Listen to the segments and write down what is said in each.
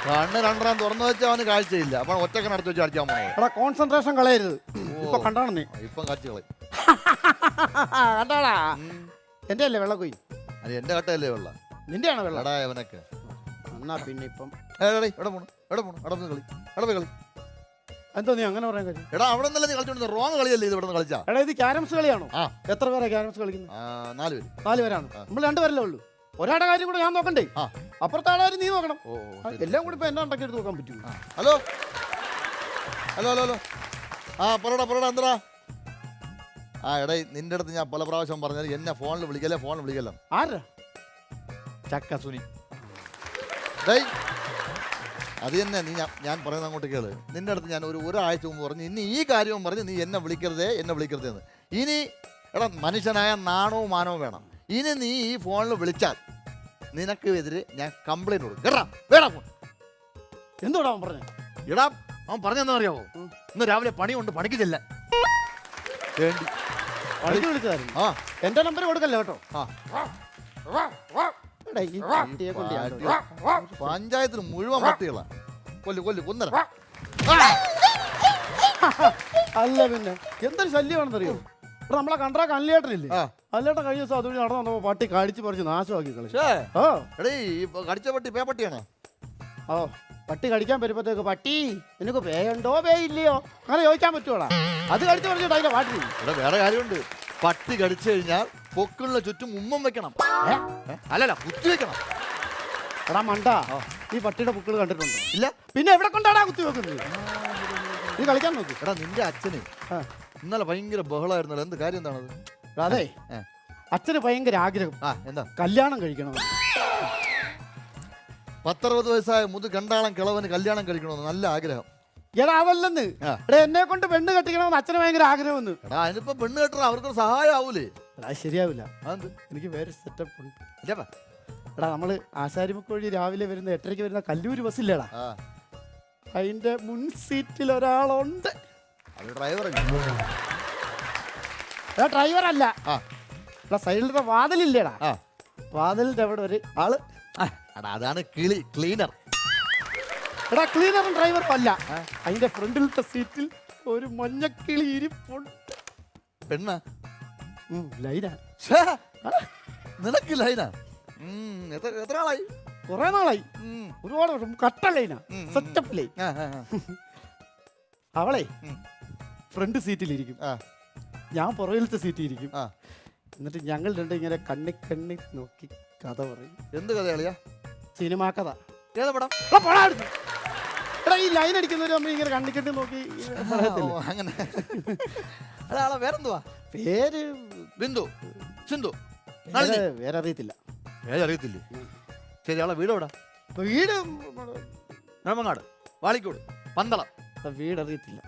കണ്ണ് രണ്ടെണ്ണം തുറന്നു വെച്ചാൽ അവന് കാഴ്ചയില്ല. അപ്പൊ ഒറ്റക്കനടുത്ത് വെച്ച് അടിച്ചാൽ പോണേ. എടാ കോൺസെൻട്രേഷൻ കളയരുത്. ഇപ്പൊ കണ്ടാണ് നീ. ഇപ്പം കാഴ്ച കളയും. കണ്ടാടാ എന്റെ അല്ലേ വെള്ളം കൊയ്യും. അത് എന്റെ കട്ടയല്ലേ വെള്ള. നിന്റെയാണോ വെള്ളം? എടാ അവനൊക്കെ എന്നാ പിന്നെ ഇപ്പം എവിടെ പോണു കളി എവിടെ കളി. എന്തോ നീ അങ്ങനെ പറയാൻ കാര്യം? എടാ അവിടെ നിന്നല്ലേ നീ കളിച്ചോണ്ട് റോങ് കളിയല്ലേ ഇത് ഇവിടെ നിന്ന് കളിച്ചാ? എടാ ഇത് ക്യാരംസ് കളിയാണോ? ആ. എത്ര പേരാ ക്യാരംസ് കളിക്കുന്നത്? 4 പേര്. 4 പേരാണ്. നമ്മൾ 2 പേരല്ലേ ഉള്ളൂ. ഒരാളുടെ കാര്യം കൂടെ ഞാൻ നോക്കണ്ടേ? അപ്പുറത്തെ ആളാരും നീ നോക്കണം. എല്ലാം കൂടി ഇപ്പൊ എന്നെ ഉണ്ടാക്കി എടുത്ത് നോക്കാൻ പറ്റും. ഹലോ ഹലോ ഹലോ ഹലോ പറടാ എന്താ? എടേ നിന്റെ അടുത്ത് ഞാൻ പല പ്രാവശ്യം പറഞ്ഞത് എന്നെ ഫോണിൽ വിളിക്കല്ല. ആരാ? ചക്ക സുനി. ഡേയ് അത് തന്നെ നീ ഞാൻ പറയുന്നത് അങ്ങോട്ട് കേള്. നിന്റെ അടുത്ത് ഞാൻ ഒരാഴ്ച മുമ്പ് പറഞ്ഞു ഇനി ഈ കാര്യവും പറഞ്ഞ് നീ എന്നെ വിളിക്കരുതേ എന്ന്. ഇനി എടാ മനുഷ്യനായ നാണവും മാനവും വേണം. ഇനി നീ ഈ ഫോണിൽ വിളിച്ചാൽ നിനക്ക് എതിരെ ഞാൻ കംപ്ലൈന്റ് കൊടുക്കും. കേട്ടാ ഫോൺ എന്തോടാ അവൻ പറഞ്ഞു? എടാ അവൻ പറഞ്ഞെന്ന് അറിയാമോ? ഇന്ന് രാവിലെ പണിയുണ്ട്, പണിക്ക് ചെല്ലാൻ വേണ്ടി പണിക്ക് വിളിച്ചതായിരുന്നു. എന്റെ നമ്പർ കൊടുക്കല്ലോ കേട്ടോ. പഞ്ചായത്തിന് മുഴുവൻ പട്ടികളാ. കൊന്നര. അല്ല പിന്നെ എന്തൊരു ശല്യമാണെന്നറിയോ? നമ്മളെ കണ്ടാ കല്ലേട്ടനില്ലേ? കല്ലേട്ടൻ കഴിഞ്ഞ ദിവസം അതുവഴി നടന്നു വന്നപ്പോ പട്ടി കടിച്ച് പറിച്ച് നാശമാക്കി കളിച്ചു. കടിച്ച പട്ടി പേപ്പട്ടിയാണോ? പട്ടി കടിക്കാൻ വരുമ്പോഴത്തേക്ക് പട്ടി നിനക്ക് പേയുണ്ടോ പേയില്ലയോ അങ്ങനെ ചോദിക്കാൻ പറ്റുവോളാ? അത് കടിച്ചു പറിച്ചിട്ട് അതിന്റെ പാട്ടി. വേറെ കാര്യമുണ്ട്. പട്ടി കടിച്ചു കഴിഞ്ഞാൽ പൊക്കിളിന് ചുറ്റും ഉമ്മം വെക്കണം. അല്ലല്ല കുത്തി വെക്കണം. എടാ മണ്ട, ഈ പട്ടിയുടെ പൊക്കിൾ കണ്ടിട്ടുണ്ടോ? ഇല്ല. പിന്നെ എവിടെ കൊണ്ടാടാ കുത്തി വെക്കുന്നത്? നീ കളിക്കാൻ നോക്ക്. എടാ നിന്റെ അച്ഛന് ഇന്നലെ ഭയങ്കര ബഹളമായിരുന്നല്ലോ. എന്ത് കാര്യം എന്താണത്? അതെ അച്ഛന് ഭയങ്കര ആഗ്രഹം. എന്താ? കല്യാണം കഴിക്കണം. 10-60 വയസ്സായ കണ്ടാളം കിളവന് കല്യാണം കഴിക്കണമെന്ന് നല്ല ആഗ്രഹം. എടാ അതല്ലെന്ന്. എടാ എന്നെ കൊണ്ട് പെണ്ണ് കെട്ടിക്കണമെന്ന് അച്ഛന് ഭയങ്കര ആഗ്രഹമെന്ന്. എടാ അതിനിപ്പോ പെണ്ണ് കെട്ടണം അവർക്കൊരു സഹായം ആവൂലേ? എടാ ശരിയാവില്ല. അതെന്ത്? എനിക്ക് വേറെ സെറ്റപ്പ് ഉണ്ട്. ഇല്ലപ്പാ. എടാ നമ്മള് ആശാരിമുക്ക് വഴി രാവിലെ വരുന്ന 8:30 വരുന്ന കല്ലൂര് ബസ്സില്ലേടാ, അതിന്റെ മുൻ സീറ്റിൽ ഒരാളുണ്ട്. ഡ്രൈവർ അല്ല. സൈഡിലത്തെ വാതിലില്ലേടാ, വാതിലിന്റെ അവിടെ ഒരു ആള്. അതാണ് ക്ലീനർ. എടാ ക്ലീനറും ഡ്രൈവറും അല്ല, അതിന്റെ ഫ്രണ്ടിലത്തെ സീറ്റിൽ ഒരു മഞ്ഞക്കിളി ഇരിപ്പുണ്ട്. പെണ്ണ ലൈനാ. നിനക്ക് ലൈനാ? എത്ര നാളായി? കുറെ നാളായി, ഒരുപാട് വർഷം. കട്ട ലൈനാ, സെറ്റപ്പ് ലൈൻ. അവളെ ഫ്രണ്ട് സീറ്റിലിരിക്കും, ഞാൻ പുറകിലത്തെ സീറ്റിൽ ഇരിക്കും. എന്നിട്ട് ഞങ്ങൾ രണ്ടും ഇങ്ങനെ കണ്ണി നോക്കി കഥ പറയും. എന്ത് കഥയാളിയാ? സിനിമാ കഥ. ഏതാ പടം? എടാ ഈ ലൈൻ അടിക്കുന്നവര് നമ്മൾ ഇങ്ങനെ കണ്ണി നോക്കി അങ്ങനെ. വേറെന്തുവാ പേര്? ബിന്ദു, സിന്ധു. വേറെ അറിയത്തില്ല. അറിയത്തില്ലേ? ശരി, ആളെ വീട് എവിടെ? വീട് നെടുമങ്ങാട്, വാളിക്കോട്, പന്തളം. വീട് അറിയത്തില്ല.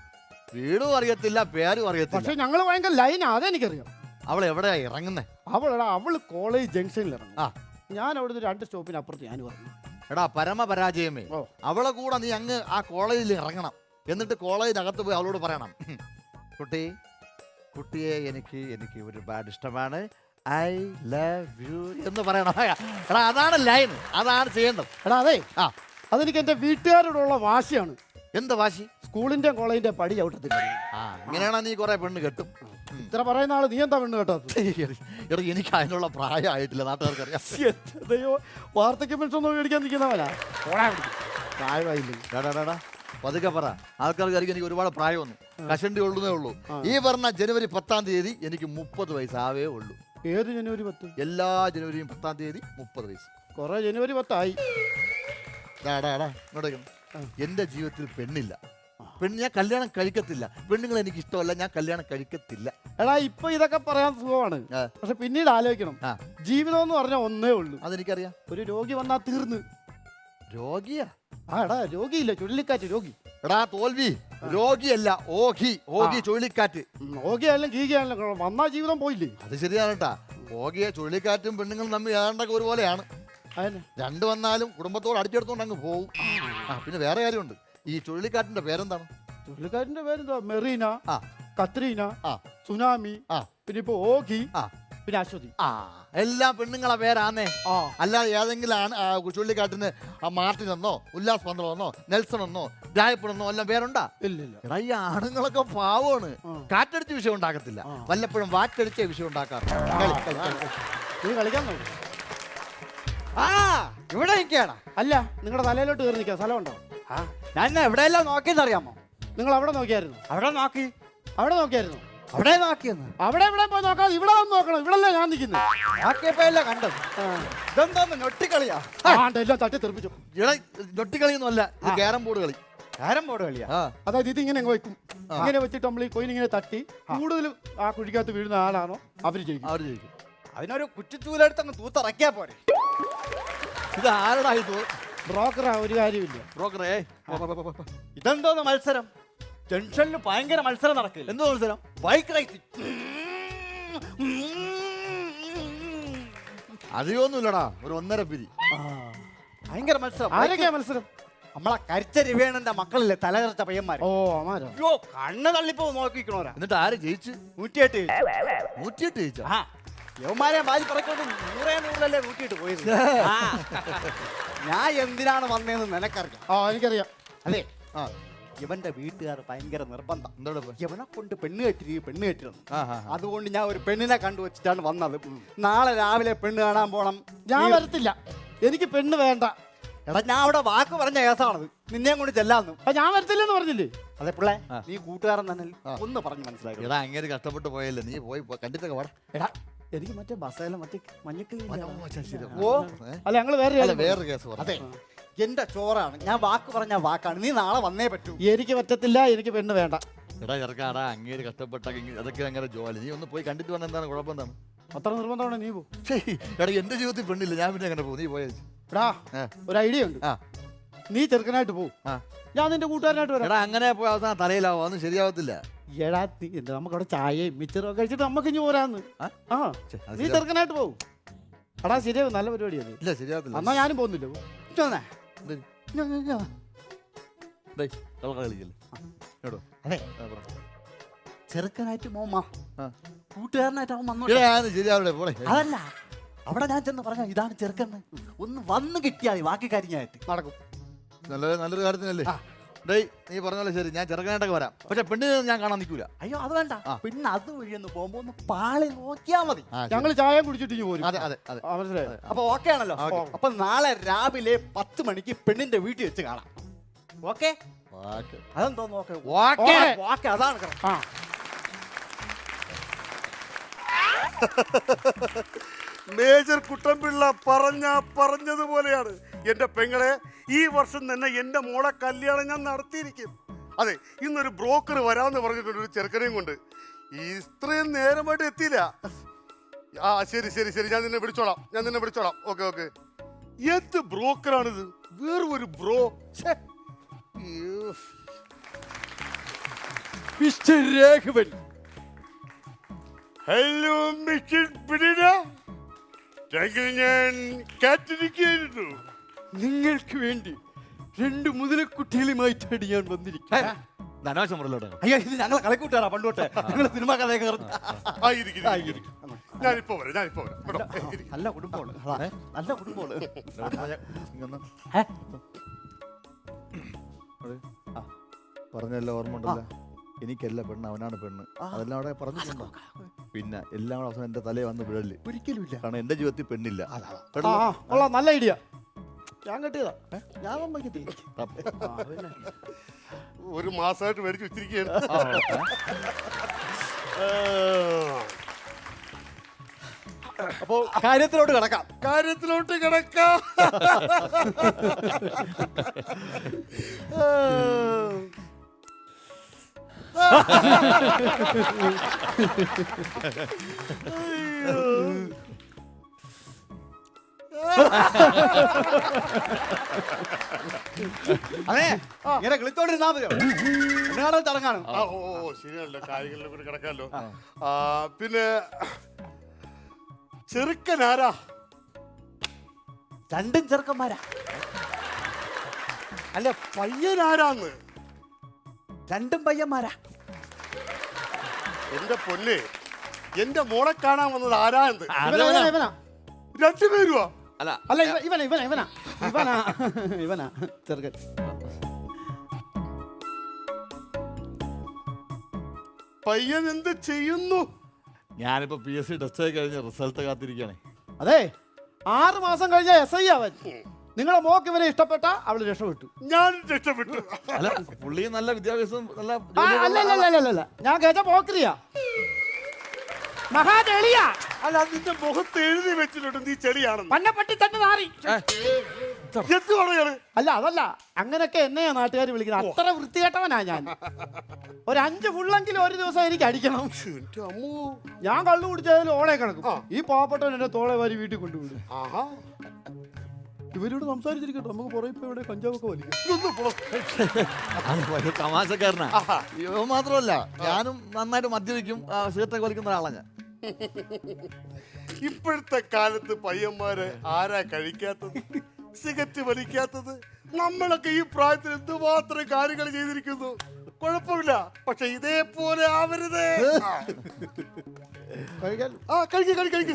വീടും അറിയത്തില്ല, പേരും അറിയത്തില്ല. പക്ഷെ ഞങ്ങള് ഭയങ്കര ലൈനാ, അതെനിക്കറിയാം. അവൾ എവിടെയാ ഇറങ്ങുന്നേ? അവള് കോളേജ് ജംഗ്ഷനിൽ ഇറങ്ങും. ഞാൻ അവിടുന്ന് 2 സ്റ്റോപ്പിന് അപ്പുറത്ത് ഞാൻ പറഞ്ഞു. എടാ പരമപരാജയമേ, അവളെ കൂടെ നീ അങ്ങ് ആ കോളേജിൽ ഇറങ്ങണം. എന്നിട്ട് കോളേജിനകത്ത് പോയി അവളോട് പറയണം, കുട്ടിയെ എനിക്ക് ഒരുപാട് ഇഷ്ടമാണ്, ഐ ലവ് യു എന്ന് പറയണം. എടാ അതാണ് ലൈൻ, അതാണ് ചെയ്യേണ്ടത്. എടാ അതെ, അതെനിക്ക് എന്റെ വീട്ടുകാരോടുള്ള വാശിയാണ്. എന്താ വാശി? സ്കൂളിന്റെ കോളേജിന്റെ പടി ചവിട്ടത്തില്ല. ഇങ്ങനെയാണോ നീ കുറെ പെണ്ണ് കെട്ടും? ഇത്ര പറയുന്ന ആള് നീ എന്താ പെണ്ണ് കേട്ടത്? എനിക്ക് അതിനുള്ള പ്രായമായിട്ടില്ല, നാട്ടുകാർക്കറിയാം. വാർത്തയ്ക്ക് പെൻഷൻ മേടിക്കാൻ നിൽക്കുന്നവനാ, പ്രായമായില്ല. പതുക്കെ പറ, ആൾക്കാർക്ക് എനിക്ക് ഒരുപാട് പ്രായമൊന്നും കഷണ്ടി ഉള്ളുന്നേ ഉള്ളൂ. ഈ പറഞ്ഞ ജനുവരി 10-ാം തീയതി എനിക്ക് 30 വയസ്സാവേ ഉള്ളൂ. ഏത് ജനുവരി 10? എല്ലാ ജനുവരിയും 10-ാം തീയതി 30 വയസ്സ്. കൊറേ ജനുവരി 10 ആയി. എന്റെ ജീവിതത്തിൽ പെണ്ണില്ല. ഞാൻ കല്യാണം കഴിക്കത്തില്ല. പെണ്ണുങ്ങൾ എനിക്ക് ഇഷ്ടമല്ല, ഞാൻ കല്യാണം കഴിക്കത്തില്ല. എടാ ഇപ്പൊ ഇതൊക്കെ പറയാൻ സുഖമാണ്, പക്ഷെ പിന്നീട് ആലോചിക്കണം. ജീവിതം എന്ന് പറഞ്ഞാൽ ഒന്നേ ഉള്ളൂ. അതെനിക്കറിയാം. ഒരു രോഗി വന്നാ തീർന്ന്. രോഗിയാ? എടാ രോഗിയില്ല, ചുഴലിക്കാറ്റ് രോഗി. എടാ തോൽവി രോഗിയല്ല, ഓഗി ചുഴലിക്കാറ്റ്. ഓഗിയായാലും ഗീഗിയായാലും വന്നാ ജീവിതം പോയില്ലേ? അത് ശരിയാണ് കേട്ടാ. ഓഗിയ ചുഴലിക്കാറ്റും പെണ്ണുങ്ങളും തമ്മിൽ ഏതാണ്ടൊക്കെ ഒരുപോലെയാണ്. രണ്ട് വന്നാലും കുടുംബത്തോട് അടിച്ചെടുത്തോണ്ട് അങ്ങ് പോവും. പിന്നെ വേറെ കാര്യമുണ്ട്. ഈ ചുഴലിക്കാറ്റിന്റെ പേരെന്താണ്? ചുഴലിക്കാറ്റിന്റെ പേരെന്താ? മെറീന, കത്രീന, സുനാമി, പിന്നെ ഇപ്പൊ ഓഗി. പിന്നെ അശ്വതി. ആ എല്ലാം പെണ്ണുങ്ങളെ പേരാന്നേ. ആ അല്ലാതെ ഏതെങ്കിലും ആണ് ചുള്ളിക്കാട്ടിന് ആ മാർട്ടിൻ എന്നോ ഉല്ലാസ് പന്തളെന്നോ നെൽസൺ എന്നോ രായപ്പനെന്നോ എല്ലാം പേരുണ്ടാ? ഇല്ലില്ല. എടാ ഈ ആണുങ്ങളൊക്കെ പാവമാണ്. കാറ്റടിച്ച് വിഷയം ഉണ്ടാക്കത്തില്ല, വല്ലപ്പോഴും വാറ്റടിച്ച വിഷയം ഉണ്ടാക്കാറ്. നീ കളിക്കാൻ നോക്കും. ആ ഇവിടെ നിൽക്കുകയാണ്. അല്ല നിങ്ങളുടെ തലയിലോട്ട് കയറി നിൽക്കാൻ സ്ഥലമുണ്ടോ? ഞാൻ എവിടെയെല്ലാം നോക്കിയെന്നറിയാമോ? നിങ്ങൾ അവിടെ നോക്കിയായിരുന്നു? അവിടെ നോക്കി. അവിടെ നോക്കിയായിരുന്നു? അവിടെ നോക്കിയെന്ന്. അവിടെ ഇവിടെ പോയി നോക്കാതെ ഇവിടെ വന്ന് നോക്കണം. ഇവിടെല്ലേ ഞാൻ നിൽക്കുന്നത്. നോക്കിയപ്പോ എല്ലാം കണ്ടത്. ഇതെന്തോന്ന് ഞൊട്ടിക്കളിയാ? എല്ലാം തട്ടി തെറിപ്പിച്ചു. ഇവിടെ ഞൊട്ടിക്കളിയൊന്നും അല്ല, ക്യാരം ബോർഡ് കളി. കാരം ബോർഡ് കളിയാ? അതായത് ഇത് ഇങ്ങനെ വെക്കും. ഇങ്ങനെ വെച്ചിട്ട് നമ്മൾ ഈ കോയിൻ ഇങ്ങനെ തട്ടി കൂടുതൽ ആ കുഴിക്കകത്ത് വീഴുന്ന ആളാണോ അവര് ജയിക്കും. അവര് ജയിക്കും. അതിനൊരു കുറ്റിച്ചൂലെടുത്ത് അങ്ങ് തൂത്തിറക്കിയാ പോരെ. ഇത് ആരുടെ ഇത്? ബ്രോക്കറാ, ഒരു കാര്യമില്ല. ബ്രോക്കറേ ഇതെന്തോന്ന് മത്സരം? ജംഗ്ഷനിൽ ഭയങ്കര മത്സരം നടക്കില്ല. എന്തോ മത്സരം? Bike racing. അധികമൊന്നുമില്ലടാ, ഒരു 1.5 പിരി. ഭയങ്കര മത്സരം. ആരൊക്കെയാ മത്സരം? നമ്മളെ കരിച്ച രവിയണ്ണന്റെ മക്കളില്ലേ തലകറച്ച പയ്യന്മാര്. ഓ അമാരോ? അയ്യോ കണ്ണ് തള്ളിപ്പോ നോക്കിക്കണോരാ. എന്നിട്ട് ആര് ജയിച്ച്? 108. 108 ജയിച്ച? ആ യവന്മാരെ ബാജി പറക്കൊണ്ട് 100 100 പോയത്. ഞാൻ എന്തിനാണ് വന്നതെന്ന് നിനക്കറിയാം. എനിക്കറിയാം. അതെ, ആ ഇവന്റെ വീട്ടുകാർ ഭയങ്കര നിർബന്ധം. എന്തോടെ? ഇവനെ കൊണ്ട് പെണ്ണ് കെട്ടിരുന്നു. അതുകൊണ്ട് ഞാൻ ഒരു പെണ്ണിനെ കണ്ടുവച്ചിട്ടാണ് വന്നത്. നാളെ രാവിലെ പെണ്ണ് കാണാൻ പോണം. ഞാൻ വരത്തില്ല, എനിക്ക് പെണ്ണ് വേണ്ട. എടാ ഞാൻ അവിടെ വാക്ക് പറഞ്ഞ കേസാണത്. നിന്നെയും കൊണ്ട് ചെല്ലാന്ന്. ഞാൻ വരത്തില്ലെന്ന് പറഞ്ഞില്ലേ? അതെ പിള്ളേ, നീ കൂട്ടുകാരൻ തന്നെ ഒന്ന് പറഞ്ഞ് മനസ്സിലാക്കി. എടാ അങ്ങനെ കഷ്ടപ്പെട്ട് പോയല്ലേ, നീ പോയി കണ്ടിട്ടൊക്കെ വാടാ. എടാ എനിക്ക് മറ്റേ ബസ്സേല മറ്റേ മഞ്ഞക്കിളി. ഓ അല്ല ഞങ്ങള് വേറൊരു കേസ് പറ. അതെ, എന്റെ ചോറാണ്. ഞാൻ വാക്ക് പറഞ്ഞ വാക്കാണ്. നീ നാളെ വന്നേ പറ്റൂ. എനിക്ക് പറ്റത്തില്ല, എനിക്ക് പെണ്ണ് വേണ്ട. എടാ ചെറുക്കാടാ, അങ്ങേര് കഷ്ടപ്പെട്ട അതൊക്കെ അങ്ങനെ ജോലി. നീ ഒന്ന് പോയി കണ്ടിട്ട് വന്ന എന്താണ് കുഴപ്പം? എന്താണ് അത്ര നിർബന്ധമാണ്? നീ പോ. എടാ എന്റെ ജീവിതത്തിൽ പെണ്ണില്ല, ഞാൻ പിന്നെ അങ്ങനെ പോകും. നീ പോയ എടാ ഒരു ഐഡിയ ഉണ്ട്. നീ ചെറുക്കനായിട്ട് പോ, ഞാൻ നിന്റെ കൂട്ടുകാരനായിട്ട് വരാം. എടാ അങ്ങനെ പോയി അവസാനം തലയിലാവും, അതൊന്നും ശരിയാവത്തില്ല. എടാ എന്താ നമുക്ക് അവിടെ ചായയും മിച്ചറും ഒക്കെ കഴിച്ചിട്ട് നമുക്ക് ഇനി പോരാന്ന്. നീ ചെറുക്കനായിട്ട് പോകും. എടാ ശരിയാവും, നല്ല പരിപാടിയാണ്. ഇല്ല ശരിയാവത്തില്ല. എന്നാ ഞാനും പോകുന്നില്ല. അതെ, ചെറുക്കനായിട്ട് മോമ്മ കൂട്ടുകാരനായിട്ട് അവൻ വന്നു. ശരിയാവട്ടെ പോടെ. അതല്ല, അവിടെ ഞാൻ ചെന്ന് പറഞ്ഞ ഇതാണ് ചെറുക്കന്ന് ഒന്ന് വന്ന് കിട്ടിയാൽ ബാക്കി കാര്യമായിട്ട് നടക്കും. നല്ലൊരു കാര്യത്തിനല്ലേ? ഡേയ് നീ പറഞ്ഞാലേ ശരി, ഞാൻ ചെറുക്കനായിട്ടൊക്കെ വരാം. പക്ഷെ പെണ്ണിനെ ഞാൻ കാണാൻ നിൽക്കൂല. അയ്യോ അത് വേണ്ട, പിന്നെ അത് വഴി ഒന്ന് പോകുമ്പോ ഒന്ന് പാളി നോക്കിയാ മതി. ഞങ്ങൾ ചായ കുടിച്ചിട്ട് ഇനി പോരും. അതെ അതെ അതെ, മനസ്സിലായി? അപ്പൊ ഓക്കെ ആണല്ലോ. അപ്പൊ നാളെ രാവിലെ 10 മണിക്ക് പെണ്ണിന്റെ വീട്ടിൽ വെച്ച് കാണാം. ഓക്കെ? അതെന്തോ നോക്കെ? അതാണ്. മേജർ കുട്ടൻപിള്ള പറഞ്ഞതുപോലെയാണ് എന്റെ പെങ്ങളെ. ഈ വർഷം തന്നെ എന്റെ മോളെ കല്യാണം ഞാൻ നടത്തിയിരിക്കും. അതെ, ഇന്നൊരു ബ്രോക്കർ വരാമെന്ന് പറഞ്ഞിട്ടുണ്ട്, ഒരു ചെറുക്കനെയും കൊണ്ട്. ഇത്രയും നേരമായിട്ട് എത്തിയില്ല. ശരി ശരി ശരി, ഞാൻ നിന്നെ വിളിച്ചോളാം. ഓക്കെ. എന്ത് ബ്രോക്കറാണിത്? വേറെ ഒരു bro. Mister Raghavan. Hello mister പിടിര, ഞാൻ കാത്തിരിക്കുന്നു. നിങ്ങൾക്ക് വേണ്ടി 2 മുതലക്കുട്ടികളുമായിട്ടാണ് ഞാൻ വന്നിരിക്കുന്നത്. ധനാവശ്യം പറയലോട്ടെ. അയ്യോ ഇത് ഞങ്ങളെ കളിക്കൂട്ടാറാ പണ്ടോട്ടെ. ഞങ്ങൾ സിനിമ കഥയൊക്കെ ഞാനിപ്പോ വരാം. നല്ല കുടുംബമാണ്. പറഞ്ഞല്ലോ, ഓർമ്മ ഉണ്ടല്ലോ. എനിക്കല്ല പെണ്ണ്, അവനാണ് പെണ്ണ്. അതെല്ലാം അവിടെ പറഞ്ഞിട്ടുണ്ടോ? പിന്നെ എല്ലാം കൂടെ അവസാനം എന്റെ തലയിൽ വന്ന് വിടല് ഒരിക്കലും ഇല്ല. കാരണം എന്റെ ജീവിതത്തിൽ പെണ്ണില്ല. നല്ല ഐഡിയ. ഞാൻ കെട്ടിയതാ, ഞാൻ കെട്ടി. 1 മാസമായിട്ട് മേടിച്ച് വെച്ചിരിക്കുകയാണ്. അപ്പോ കാര്യത്തിലോട്ട് കിടക്കാം. അതെ, ഇങ്ങനെ കളിച്ചോണ്ടിരുന്നാ മതിയോ? എന്നാണോ ചടങ്ങാണ്? ശരിയല്ലോ, കാര്യങ്ങളിലെ കൂടി കിടക്കാമല്ലോ. പിന്നെ ചെറുക്കനാരാ? 2 ചെറുക്കന്മാരാ. അല്ല, പയ്യനാരാന്ന്? 2 പയ്യന്മാരാ. എന്റെ പൊന്നെ, എന്റെ മോളെ കാണാൻ വന്നത് ആരാ എന്ത് ഇവനാ രണ്ടുപേരുവാ അല്ല അല്ല ഇവനാ ചെറുക്കൻ. പയ്യൻ എന്ത് ചെയ്യുന്നു? ഞാനിപ്പോ PSC ടെസ്റ്റ് കഴിഞ്ഞ റിസൾട്ട് കാത്തിരിക്കുകയാണ്. അതെ 6 മാസം കഴിഞ്ഞ SI അവൻ. നിങ്ങളെ മോക്ക് ഇവനെ ഇഷ്ടപ്പെട്ട അവള് രക്ഷപ്പെട്ടു. ഞാൻ രക്ഷപ്പെട്ടു. അല്ല പുള്ളി നല്ല വിദ്യാഭ്യാസം നല്ല അല്ല ഞാൻ കേട്ട പോക്രിയാ മഹാചെളിയാ. അല്ല നിന്റെ മുഖത്ത് എഴുതി വെച്ചിട്ടുണ്ട് നീ ചെളിയാണെന്ന്. പന്നപ്പട്ടി തന്നെ നാറി. എന്ത് പറയാണ്? അല്ല അതല്ല, അങ്ങനൊക്കെ എന്നെയാ നാട്ടുകാർ വിളിക്കുന്നത്. അത്ര വൃത്തികെട്ടവനാ ഞാൻ. ഒരു 5 ഫുള്ളെങ്കിലും ഒരു ദിവസം എനിക്ക് അടിക്കണം. എന്റെ അമ്മോ. ഞാൻ കള്ളു കുടിച്ചതിൽ ഓണേ കിടക്കും. ഈ പാവപ്പെട്ടവൻ എന്നെ തോളെ വാരി വീട്ടിൽ കൊണ്ടുവിടും. ആഹാ. ഇവരോട് സംസാരിച്ചിരിക്കട്ടെ, നമുക്ക് പുറകെ ഇപ്പൊ ഇവിടെ കഞ്ചാവൊക്കെ വലിക്കും. തമാശക്കാരനാ. ഇവ മാത്രമല്ല ഞാനും നന്നായിട്ട് മദ്യപിക്കും, സിഗരറ്റൊക്കെ വലിക്കുന്ന ഒരാളാണ് ഞാൻ. ഇപ്പോഴത്തെ കാലത്ത് പയ്യന്മാര് ആരാ കഴിക്കാത്തത്, സിഗരറ്റ് വലിക്കാത്തത്? നമ്മളൊക്കെ ഈ പ്രായത്തിൽ എന്തുമാത്രം കാര്യങ്ങൾ ചെയ്തിരിക്കുന്നു. കുഴപ്പമില്ല, പക്ഷെ ഇതേപോലെ ആവരുത്. കഴിക്കും.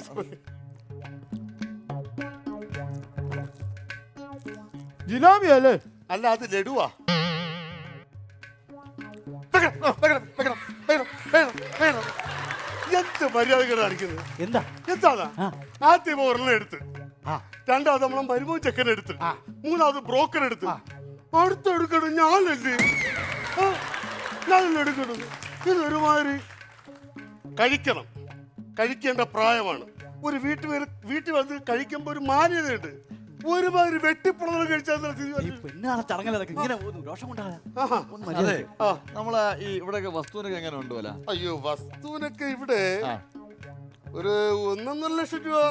ജിലാബി അല്ലേ? അല്ല അത് ലഡുവാ. എന്ത് മര്യാദകൾ കാണിക്കുന്നത്? എന്താണ്? ആദ്യം ഒരെണ്ണം എടുത്ത്, രണ്ടാമത് നമ്മളെ മരുമോൻ ചെക്കൻ എടുത്ത്, മൂന്നാമത് ബ്രോക്കർ എടുത്ത്, അടുത്തെടുക്കണം ഞാനല്ലേ എടുക്കണം. ഇതൊരുമാതിരി കഴിക്കണം, കഴിക്കേണ്ട പ്രായമാണ്. ഒരു വീട്ടിൽ വന്ന് കഴിക്കുമ്പോ ഒരു മാന്യതയുണ്ട്. ഒരുമാതിരി വെട്ടിപ്പുള്ളത് കഴിച്ചാൽ അതെ നമ്മളെ ഈ ഇവിടെയൊക്കെ വസ്തുവിനൊക്കെ എങ്ങനെ ഉണ്ട് പോലെ? അയ്യോ വസ്തുവിനൊക്കെ ഇവിടെ ഒരു 1.5 ലക്ഷം രൂപ.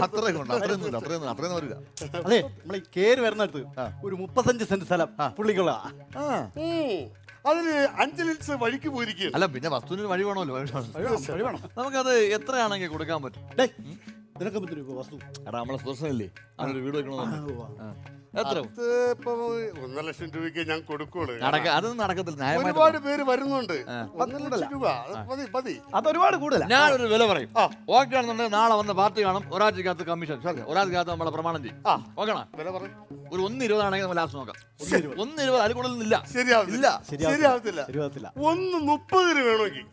അത്രയൊന്നും വരില്ല. അതെ നമ്മൾ ഈ കേറി വരുന്നിടത്ത് ഒരു 35 സെന്റ് സ്ഥലം പുള്ളിക്കുള്ള. അതിന് 5 ലിറ്റ്സ് വഴിക്ക് പോയിരിക്കുകയാണ്. അല്ല പിന്നെ വസ്തുവിന് വഴി വേണമല്ലോ. നമുക്കത് എത്രയാണെങ്കിൽ കൊടുക്കാൻ പറ്റും? നിനക്ക് പറ്റും ഇപ്പൊ വസ്തു. എടാ നമ്മളെ സുദർശനല്ലേ അവനൊരു വീട് വെക്കണോ? എത്ര? 1.5 ലക്ഷം രൂപയ്ക്ക് ഞാൻ കൊടുക്കുള്ളൂ. അതൊന്നും നടക്കത്തില്ല. ഒരുപാട് പേര് വരുന്നുണ്ട്. 1 ലക്ഷം രൂപ മതി. അതൊരുപാട് കൂടുതലാണ്. ഞാനൊരു വില പറയും. ഓക്കെ ആണെന്നുണ്ടെങ്കിൽ നാളെ വന്ന പാർട്ടി കാണും. ഒരാഴ്ചക്കകത്ത് കമ്മീഷൻ, ഒരാഴ്ചക്കകത്ത് നമ്മളെ പ്രമാണം ചെയ്യും. ഓക്കെണ വില പറയും. ഒരു 1.20 ആണെങ്കിൽ നമ്മൾ ലാസ്റ്റ് നോക്കാം. 1.20 അതിൽ കൂടുതലൊന്നും ഇല്ല. ശരിയാവത്തില്ല. 1.30 വേണമെങ്കിൽ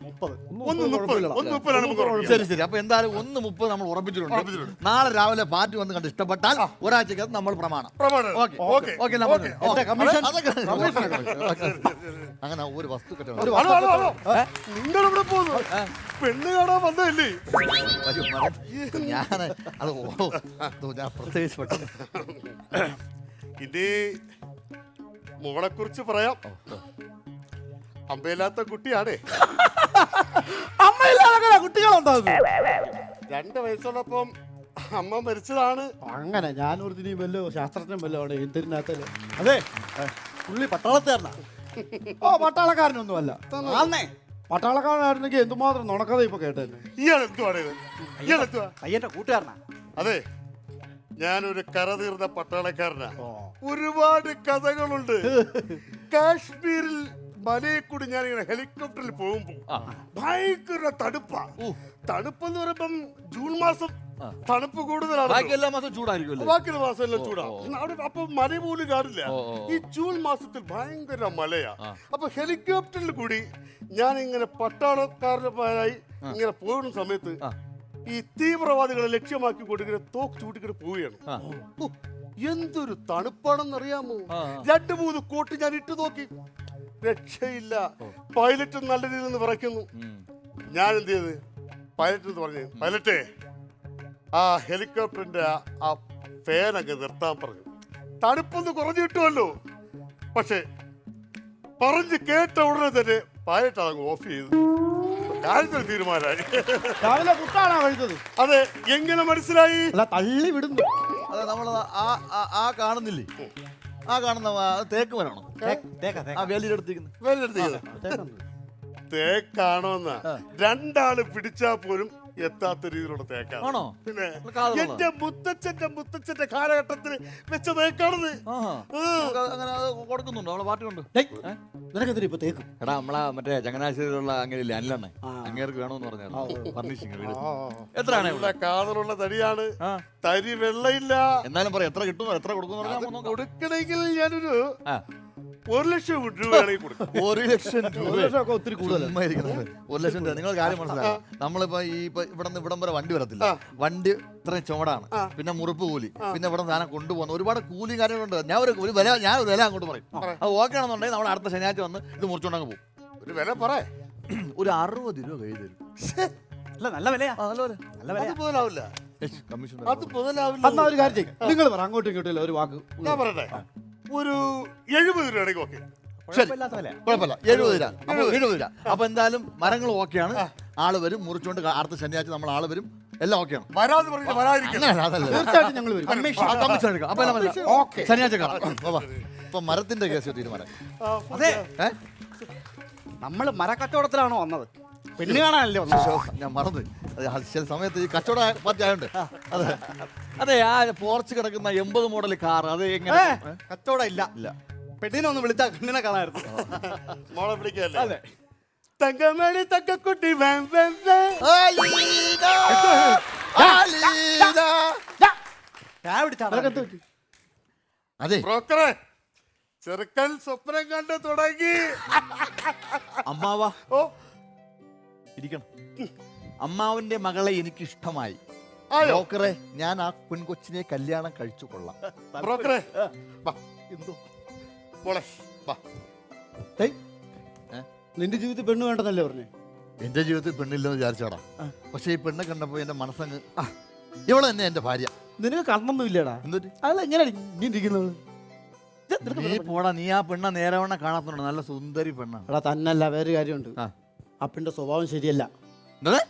1.30. ശരി. അപ്പൊ എന്തായാലും 1.30 നമ്മൾ ഉറപ്പിച്ചിട്ടുണ്ട്. നാളെ രാവിലെ പാർട്ടി വന്ന് കണ്ട് ഇഷ്ടപ്പെട്ടാൽ ഒരാഴ്ചക്കകത്ത് നമ്മൾ പ്രമാണം. അങ്ങനെ ഒരു വസ്തു നിങ്ങളിവിടെ പോകുന്നു പെണ്ണ് കാണാൻ വന്നതല്ലേ? ഞാൻ പ്രത്യേകിച്ച് പെട്ടെന്ന് ഇനി മോളെ കുറിച്ച് പറയാം. അമ്മയില്ലാത്ത കുട്ടിയാണേ. അമ്മയില്ലാതെ കുട്ടികളുണ്ടാകും. 2 വയസ്സുള്ളപ്പം അമ്മ മരിച്ചതാണ്. അങ്ങനെ ഞാനൊരു വല്ലോ ശാസ്ത്രജ്ഞൻ വല്ലോ അവിടെ എന്തിനകത്തല്ലേ. അതെ പുള്ളി പട്ടാളക്കാരനാ. പട്ടാളക്കാരനൊന്നും അല്ല. പട്ടാളക്കാരനായിരുന്നെങ്കിൽ എന്തുമാത്രം നുണക്കഥ ഇപ്പൊ കേട്ടായിരുന്നു. പയ്യന്റെ കൂട്ടുകാരനാ. അതെ ഞാനൊരു കരതീർന്ന പട്ടാളക്കാരനാ. ഒരുപാട് കഥകളുണ്ട്. കാശ്മീരിൽ മലയെ കൂടി ഞാനിങ്ങനെ ഹെലികോപ്റ്ററിൽ പോകുമ്പോ ഭയങ്കര തണുപ്പാ. തണുപ്പെന്ന് പറയുമ്പം ജൂൺ മാസം തണുപ്പ് കൂടുതലാണ്. ബാക്കി എല്ലാ മാസം ചൂടായിരിക്കും. ബാക്കിയുള്ള മാസം എല്ലാം ചൂടാ. അവിടെ അപ്പൊ മല പോലും കാണില്ല. ഈ ജൂൺ മാസത്തിൽ ഭയങ്കര മലയാ. അപ്പൊ ഹെലികോപ്റ്ററിൽ കൂടി ഞാൻ ഇങ്ങനെ പട്ടാളക്കാരന്മാരായി ഇങ്ങനെ പോകുന്ന സമയത്ത് ഈ തീവ്രവാദികളെ ലക്ഷ്യമാക്കിക്കൊണ്ട് ഇങ്ങനെ തോക്ക് ചൂട്ടിക്കിട്ട് പോവുകയാണ്. എന്തൊരു തണുപ്പാണെന്നറിയാമോ? 2-3 കോട്ട് ഞാൻ ഇട്ട് നോക്കി, രക്ഷയില്ല. പൈലറ്റ് നല്ല രീതിയിൽ നിന്ന് വിറയ്ക്കുന്നു. ഞാൻ എന്ത് ചെയ്ത് പൈലറ്റ് എന്ന് പറഞ്ഞു, പൈലറ്റേ ആ ഹെലികോപ്റ്ററിന്റെ ആ ഫാനങ്ങ് നിർത്താൻ പറഞ്ഞു. തണുപ്പൊന്ന് കുറഞ്ഞു കിട്ടുമല്ലോ. പക്ഷെ പറഞ്ഞു കേട്ട ഉടനെ തന്നെ പൈലറ്റ് അതങ്ങ് ഓഫ് ചെയ്തു. കാര്യത്തിൽ തീരുമാനമായി. രാവിലെ പുട്ടാണോ കഴിച്ചത്? അതെ. എങ്ങനെ മനസ്സിലായി? തള്ളി വിടുന്നു. അതെ നമ്മൾ ആ കാണുന്നില്ലേ, ആ കാണുന്ന തേക്ക് മരമാണോ? തേക്കാണോന്ന 2 ആള് പിടിച്ചാൽ പോലും എത്താത്ത രീതിയിലുള്ള തേക്കാണ്. ആണോ? പിന്നെ കാതുള്ള. എന്റെ മുത്തച്ഛന്റെ കാലഘട്ടത്തിൽ വെച്ച തേക്കാണത്. അങ്ങനെ അത് കൊടുക്കുന്നുണ്ടോ നമ്മളെ പാർട്ടി കൊണ്ട്? നിനക്കെന്തിനാ ഇപ്പൊ തേക്കും? എടാ നമ്മളെ മറ്റേ ചങ്ങനാശ്ശേരിയിലുള്ള അങ്ങനെയില്ലേ അനിലെണ്ണ, അങ്ങേർക്ക് വേണമെന്ന് പറഞ്ഞു ഫർണിഷിങ് വീട്. എത്രയാണ് നല്ല കാതലുള്ള തടിയാണ്, തരി വെള്ളയില്ല. എന്നാലും പറയാം എത്ര കിട്ടും എത്ര കൊടുക്കും കൊടുക്കണമെങ്കിൽ ഞാനൊരു 1 ലക്ഷം രൂപയാണെങ്കിൽ കൊടുക്കും. 1 ലക്ഷം രൂപ ഒക്കെ ഒത്തിരി കൂടുതൽ. 1 ലക്ഷം രൂപ. നിങ്ങൾ കാര്യം മനസ്സിലാക്കാം, നമ്മളിപ്പോ ഇവിടം വരെ വണ്ടി വരത്തില്ല. വണ്ടി ഇത്രയും ചുമടാണ്, പിന്നെ മുറിപ്പ് കൂലി, പിന്നെ ഇവിടെ സാധനം കൊണ്ടുപോകുന്ന ഒരുപാട് കൂലി കാര്യങ്ങളുണ്ട്. ഞാൻ ഒരു വില അങ്ങോട്ട് പറയും. അത് ഓക്കെ ആണെന്നുണ്ടെങ്കിൽ നമ്മൾ അടുത്ത ശനിയാഴ്ച വന്ന് ഇത് മുറിച്ചോണ്ടങ്ങ് പോകും. ഒരു വില പറ. ഒരു 60 രൂപ കയ്യിൽ തരും. അല്ല, നല്ല വിലയാ. അത് മുതലാവില്ല, കമ്മീഷൻ അത് മുതലാവില്ല. എന്നാ ഒരു കാര്യം ചെയ്യും, നിങ്ങൾ പറ അങ്ങോട്ടും ഇങ്ങോട്ടും ഒരു വാക്ക്. ഞാൻ പറയട്ടെ, ഒരു 70 രൂപയാണെങ്കിൽ ഓക്കെ. കുഴപ്പമില്ലാത്ത വിലയാ. കുഴപ്പമില്ല, 70 രൂപ. അപ്പൊ 70 രൂപ. അപ്പൊ എന്തായാലും മരങ്ങൾ ഓക്കെയാണ്, ആള് വരും, മുറിച്ചോണ്ട് അടുത്ത ശനിയാഴ്ച നമ്മൾ ആള് വരും, എല്ലാം ഓക്കെയാണ്. വരാതെ പറഞ്ഞിട്ട് വരാതിരിക്കണം. അങ്ങനെ അതല്ല, തീർച്ചയായിട്ടും ഞങ്ങൾ വരും. കമ്മീഷൻ എടുക്കാം. അപ്പൊ എല്ലാം മനസ്സിലായി. ശനിയാഴ്ച കാണാം. ഇപ്പൊ മരത്തിന്റെ കേസ് തീരുമാനം. അതെ, നമ്മള് മരക്കച്ചവടത്തിലാണോ വന്നത്? പെണ്ണ് കാണാനല്ലേ വന്നത്? ഞാൻ മറന്നു. ചില സമയത്ത് ഈ കച്ചവട പാർട്ടി ആയതുകൊണ്ട്. അതെ അതെ, ആ പോർച്ച് കിടക്കുന്ന 80 മോഡൽ കാർ അത് എങ്ങനെ? കച്ചവടം ഇല്ല. പെണ്ണിനെ ഒന്ന് വിളിച്ചാ പെണ്ണിനെ കാണായിരുന്നു. മോളെ വിളിക്കല്ലേ? അതെ. തങ്കമണി തക്കക്കുട്ടി അതെ ബ്രോക്കറെ, ചെറുക്കൻ സ്വപ്നം കണ്ട് തുടങ്ങി. അമ്മാവാ ഓ, ഇരിക്കണം. അമ്മാവന്റെ മകളെ എനിക്ക് ഇഷ്ടമായി. ആയോ? ബ്രോക്കറെ, ഞാൻ ആ പെൺകൊച്ചിനെ കല്യാണം കഴിച്ചു കൊള്ളാം. ബ്രോക്കറെ, വാ. എന്തോ മോളെ വാ. നിന്റെ ജീവിതത്തിൽ പെണ്ണ് വേണ്ടെന്നല്ലേ പറഞ്ഞേ? എന്റെ ജീവിതത്തിൽ പെണ്ണില്ലെന്ന് വിചാരിച്ചോടാ. പക്ഷെ ഈ പെണ്ണെ കണ്ടപ്പോ എന്റെ മനസ്സങ്ങ് ഇവളെ തന്നെ എന്റെ ഭാര്യ. നിനക്ക് കണ്ണൊന്നും ഇല്ലേടാ? എന്തൊരു അതെങ്ങനെയാണ് ഇങ്ങനെ ഇരിക്കുന്നത്? നീ പോടാ, നീ ആ പെണ്ണ നേരവണ്ണം കാണാത്തുണ്ട്, നല്ല സുന്ദരി പെണ്ണാണ്. എടാ തന്നല്ല, വേറെ കാര്യമുണ്ട്. ആ. ആ പെണ്ണിന്റെ സ്വഭാവം ശരിയല്ല. എന്തേ?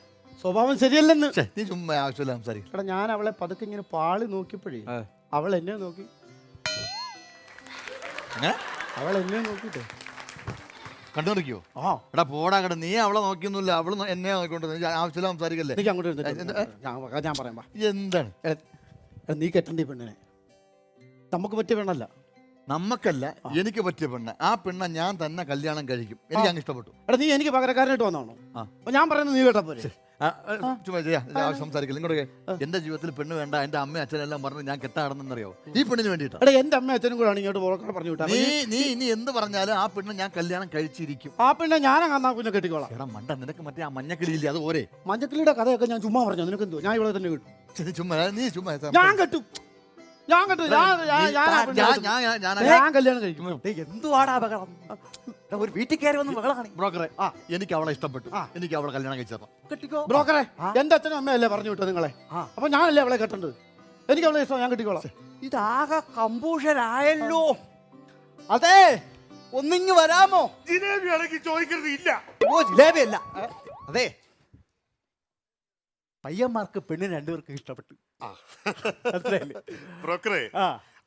സ്വഭാവം ശരിയല്ലെന്ന്. നീ ചുമ്മാ ആവശ്യമില്ല സംസാരിക്കും. എടാ ഞാൻ അവളെ പതുക്കെ ഇങ്ങനെ പാളി നോക്കിയപ്പോഴേ അവൾ എന്നെ നോക്കി. അവൾ എന്നെ നോക്കിട്ടെ കണ്ടുപിടിക്കോ? ആ എടാ പോടാ കട, നീ അവളെ നോക്കിയൊന്നുമില്ല, അവള് എന്നെ നോക്കിക്കൊണ്ട് ആവശ്യമില്ല സംസാരിക്കല്ലേ. എനിക്ക് അങ്ങോട്ട് ഞാൻ പറയാം. എന്താണ്? എടാ നീ കെട്ടണ്ട ഈ പെണ്ണിനെ. നമുക്ക് പറ്റിയ പെണ്ണല്ല. നമ്മക്കല്ല, എനിക്ക് പറ്റിയ പെണ്ണ. ആ പെണ്ണ ഞാൻ തന്നെ കല്യാണം കഴിക്കും. എനിക്ക് അങ്ങ് ഇഷ്ടപ്പെട്ടു. എടാ നീ എനിക്ക് പകരക്കാരനായിട്ട് വന്നാണോ? അപ്പൊ ഞാൻ പറയുന്നത് നീ കേട്ടാ പോലെ. ചുമ്മാ ചെയ്യാ സംസാരിക്കില്ല. ഇങ്ങോട്ട് എന്റെ ജീവിതത്തിൽ പെണ്ണ് വേണ്ട, എന്റെ അമ്മ അച്ഛനെല്ലാം പറഞ്ഞ് ഞാൻ കെട്ടാടുന്നറിയോ ഈ പെണ്ണിന് വേണ്ടിയിട്ടാ. എടാ എന്റെ അമ്മ അച്ഛനും കൂടെ ഇങ്ങോട്ട് പോകാൻ പറഞ്ഞു വിട്ടാ. നീ ഇനി എന്ത് പറഞ്ഞാലും ആ പെണ്ണ് ഞാൻ കല്യാണം കഴിച്ചിരിക്കും. ആ പെണ്ണെ ഞാനങ്ങാ പിന്നെ കെട്ടിക്കോളാം. എടാ മണ്ട, നിനക്ക് മറ്റേ ആ മഞ്ഞക്കിളിയില്ലേ അത് പോരെ? മഞ്ഞക്കിളിയുടെ കഥയൊക്കെ ഞാൻ ചുമ്മാ പറഞ്ഞു. നിനക്ക് എന്തോ? ഞാൻ ഇവിടെ തന്നെ കിട്ടും. ചുമ്മാ നീ ചുമ്മാ ഞാൻ കെട്ടും. ഞാൻ കല്യാണം കഴിക്കും. എന്തുവാടാ അപകടം? ഒരു വീട്ടിൽ കയറി വന്ന് മകളാണ്. ബ്രോക്കറെ, എനിക്ക് അവളെ ഇഷ്ടപ്പെട്ടു. എനിക്ക് അവളെ കല്യാണം കഴിച്ചു. കെട്ടിക്കോ ബ്രോക്കറെ, എന്റെ അച്ഛനും അമ്മയല്ലേ പറഞ്ഞു വിട്ടത് നിങ്ങളെ? അപ്പൊ ഞാനല്ലേ അവളെ കെട്ടേണ്ടത്? എനിക്ക് അവളെ ഇഷ്ടം, ഞാൻ കെട്ടിക്കോളാം. ഇതാകെ കമ്പൂഷനായല്ലോ. അതെ, ഒന്നിങ്ങ് വരാമോ? ജിലേബി ആണെങ്കിൽ ചോദിക്കരുത്. ഇല്ല, ഓ ജിലേബി അല്ല. അതെ, പയ്യന്മാർക്ക് പെണ്ണിന് രണ്ടുപേർക്കും ഇഷ്ടപ്പെട്ടു. ബ്രോക്കറെ,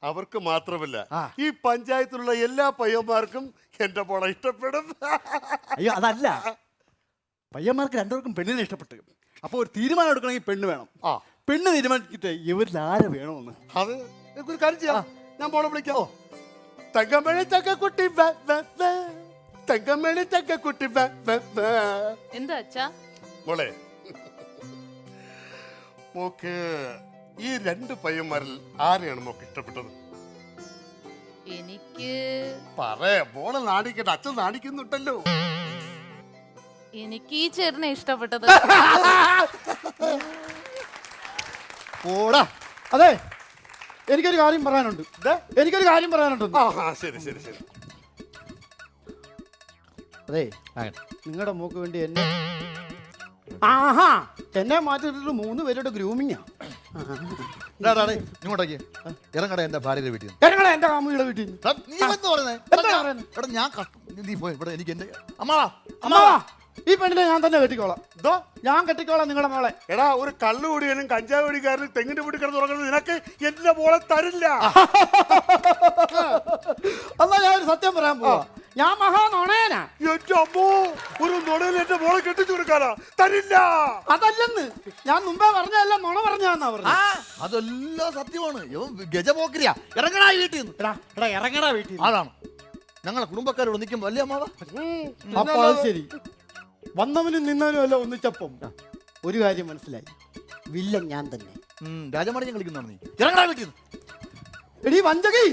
അവർക്ക് മാത്രമല്ല ഈ പഞ്ചായത്തിലുള്ള എല്ലാ പയ്യന്മാർക്കും എന്റെ മോളെ ഇഷ്ടപ്പെടും. അയ്യോ അതല്ല, പയ്യന്മാർക്ക് രണ്ടുപേർക്കും പെണ്ണിനെ ഇഷ്ടപ്പെട്ടു. അപ്പൊ ഒരു തീരുമാനം എടുക്കണമെങ്കിൽ പെണ്ണ് വേണം. പെണ്ണ് തീരുമാനിച്ചിട്ട് ഇവരിൽ ആരെ വേണമെന്ന്. അത് ഒരു കാര്യം ചെയ്യാം, ഞാൻ മോളെ വിളിക്കാമോ? തങ്കമണി തക്കക്കുട്ടി തങ്കമണി തക്കക്കുട്ടി എന്താ അച്ഛാ? മോളെ, മോക്ക് ഈ 2 പയ്യന്മാരിൽ ആരെയാണ് മോക്ക് ഇഷ്ടപ്പെട്ടത്? എനിക്ക് മോളെ നാണിക്കട്ടെ, അച്ഛൻ നാണിക്കുന്നുണ്ടല്ലോ. എനിക്ക് ഈ ചെറിനെ ഇഷ്ടപ്പെട്ടത്. ഓടാ. അതെ, എനിക്കൊരു കാര്യം പറയാനുണ്ട്. ശരി ശരി ശരി. അതെ, നിങ്ങളുടെ മോക്ക് വേണ്ടി എന്നെ മാറ്റിട്ട് 3 പേരുടെ ഗ്രൂമിങ്ങാ. ഇങ്ങോട്ടേക്ക് ഇറങ്ങട എന്റെ ഭാര്യയുടെ വീട്ടിൽ. ഇറങ്ങടാ എന്റെ കാമുകിയുടെ വീട്ടിൽ. നീ പോയി ഇവിടെ. എനിക്ക് എന്റെ അമ്മാവാ ഈ പെണ്ണിനെ ഞാൻ തന്നെ കെട്ടിക്കോളാം. ഞാൻ കെട്ടിക്കോളാം നിങ്ങളുടെ മോളെ. എടാ, ഒരു കള്ളുകൂടിയനും കഞ്ചാവ് കുടിക്കാരനും തെങ്ങിന്റെ വീട്ടിൽ കിടന്ന് തുടങ്ങുന്നത് നിനക്ക് എന്റെ മോളെ തരില്ല. എന്നാ ഞാൻ ഒരു സത്യം പറയാൻ പോവാ. ഞാൻ മഹാനൊണയനാ. എന്റെ അമ്മോ, ഒരു നുണയിൽ എന്റെ മോളെ കെട്ടിച്ചു കൊടുക്കാനാ? തരില്ല. അതല്ലെന്ന് ഞാൻ മുമ്പേ പറഞ്ഞല്ല, നുണ പറഞ്ഞാന്നാ പറഞ്ഞു. അതെല്ലാം സത്യമാണ്. ഇവൻ ഗജപോക്കരിയാ. ഇറങ്ങടാ ഈ വീട്ടിൽ നിന്ന്. എടാ എടാ ഇറങ്ങടാ വീട്ടിൽ. അതാണ് ഞങ്ങളെ കുടുംബക്കാരോട് നിൽക്കും വലിയ അമ്മാവ. അപ്പൊ അത് ശരി, വന്നവനും നിന്നവനും അല്ല ഒന്നിച്ചപ്പം ഒരു കാര്യം മനസ്സിലായി, വില്ലൻ ഞാൻ തന്നെ. രാജമാണിഞ്ഞം കളിക്കുന്നതാണ് നീ. ഇറങ്ങടാ വീട്ടിൽ നിന്ന്. എടീ വഞ്ചകി,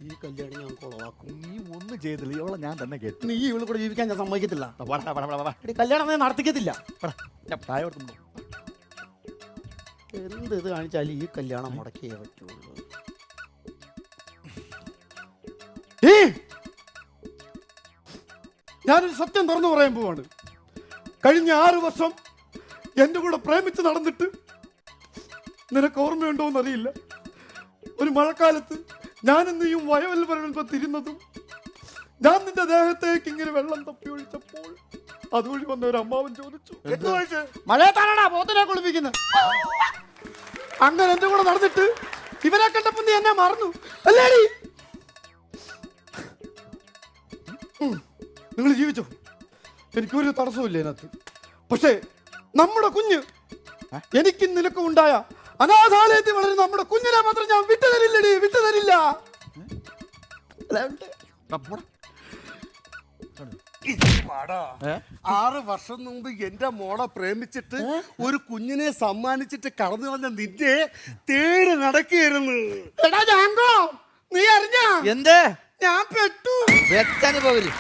ഈ കല്യാണം ഞാൻ കൊളവാക്കും. നീ ഒന്നും ചെയ്തില്ല, ഇവളെ ഞാൻ തന്നെ കേട്ടു. നീ ഇവിടെ കൂടെ ജീവിക്കാൻ ഞാൻ സമ്മതിക്കത്തില്ല. എടീ കല്യാണം ഞാൻ നടത്തിക്കത്തില്ല. എന്ത് ഇത് കാണിച്ചാലും ഈ കല്യാണം മുടക്കിയേ പറ്റുള്ളൂ. ഞാനൊരു സത്യം തുറന്നു പറയാൻ പോവാണ്. കഴിഞ്ഞ 6 വർഷം എൻ്റെ കൂടെ പ്രേമിച്ച് നടന്നിട്ട് നിനക്ക് ഓർമ്മയുണ്ടോ എന്നറിയില്ല. ഒരു മഴക്കാലത്ത് ഞാനും നീയും വയവൽ വരവിൽ തിരുന്നതും ഞാൻ നിന്റെ ദേഹത്തേക്ക് ഇങ്ങനെ വെള്ളം തപ്പി ഒഴിച്ചപ്പോൾ അതുവഴി വന്ന ഒരു അമ്മാവൻ ചോദിച്ചു, മഴയത്താണാ പോത്തിനെ കുളിപ്പിക്കുന്നത്. അങ്ങനെ എൻ്റെ കൂടെ നടന്നിട്ട് ഇവരെ കണ്ടപ്പോൾ നീ എന്നെ മറന്നു അല്ലേടി? നിങ്ങൾ ജീവിച്ചോ, എനിക്കൊരു തടസ്സമില്ല ഇതിനകത്ത്. പക്ഷേ നമ്മുടെ കുഞ്ഞ്, എനിക്കും നിനക്കും ഉണ്ടായ അനാഥാലയത്തിൽ വളരുന്ന നമ്മുടെ കുഞ്ഞിനെ മാത്രം ഞാൻ വിട്ടുതരില്ലടി, വിട്ടുതരില്ല. 6 വർഷം മുമ്പ് എന്റെ മോളെ പ്രേമിച്ചിട്ട് ഒരു കുഞ്ഞിനെ സമ്മാനിച്ചിട്ട് കടന്നു വന്ന നിന്നെ തേടി നടക്കുകയായിരുന്നു. എടാ ജാങ്കോ, നീ അറിഞ്ഞ എന്തേ ഞാൻ പെട്ടു. വ്യക്തനുഭവര്